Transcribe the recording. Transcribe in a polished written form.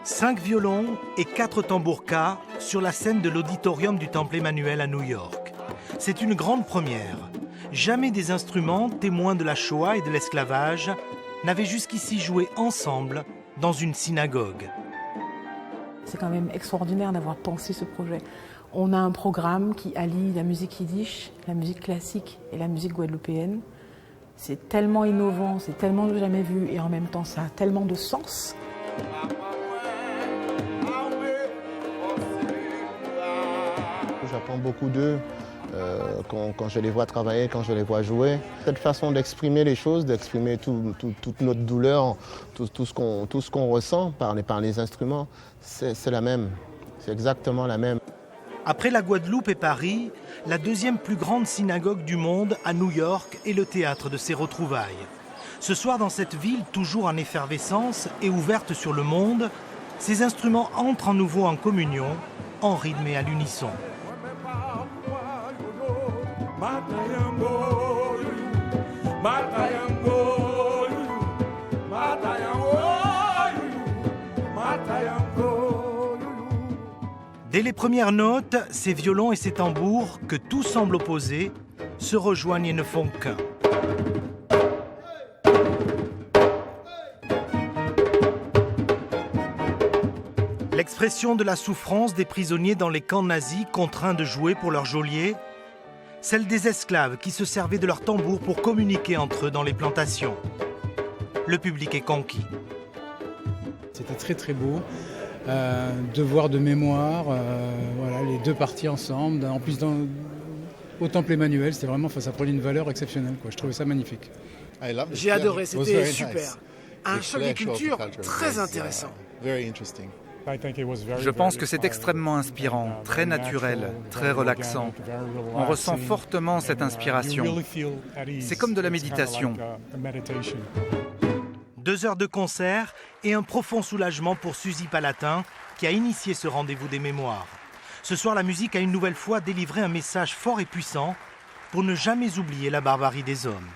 5 violons et 4 tambourkas sur la scène de l'auditorium du Temple Emmanuel à New York. C'est une grande première. Jamais des instruments témoins de la Shoah et de l'esclavage n'avaient jusqu'ici joué ensemble dans une synagogue. C'est quand même extraordinaire d'avoir pensé ce projet. On a un programme qui allie la musique yiddish, la musique classique et la musique guadeloupéenne. C'est tellement innovant, c'est tellement jamais vu et en même temps ça a tellement de sens. J'apprends beaucoup d'eux quand je les vois travailler, quand je les vois jouer. Cette façon d'exprimer les choses, d'exprimer toute notre douleur, tout ce qu'on ressent par les instruments, c'est la même. C'est exactement la même. Après la Guadeloupe et Paris, la deuxième plus grande synagogue du monde à New York est le théâtre de ces retrouvailles. Ce soir, dans cette ville toujours en effervescence et ouverte sur le monde, ces instruments entrent à nouveau en communion, en rythme et à l'unisson. Dès les premières notes, ces violons et ces tambours, que tout semble opposé, se rejoignent et ne font qu'un. L'expression de la souffrance des prisonniers dans les camps nazis contraints de jouer pour leur geôlier, celle des esclaves qui se servaient de leurs tambours pour communiquer entre eux dans les plantations. Le public est conquis. C'était très très beau. Devoir de mémoire, voilà, les deux parties ensemble. En plus, au Temple Emmanuel, c'était vraiment, ça prenait une valeur exceptionnelle, quoi. Je trouvais ça magnifique. J'ai adoré, c'était super. Un choc des cultures très intéressant. Je pense que c'est extrêmement inspirant, très naturel, très relaxant. On ressent fortement cette inspiration. C'est comme de la méditation. 2 heures de concert et un profond soulagement pour Suzy Palatin qui a initié ce rendez-vous des mémoires. Ce soir, la musique a une nouvelle fois délivré un message fort et puissant pour ne jamais oublier la barbarie des hommes.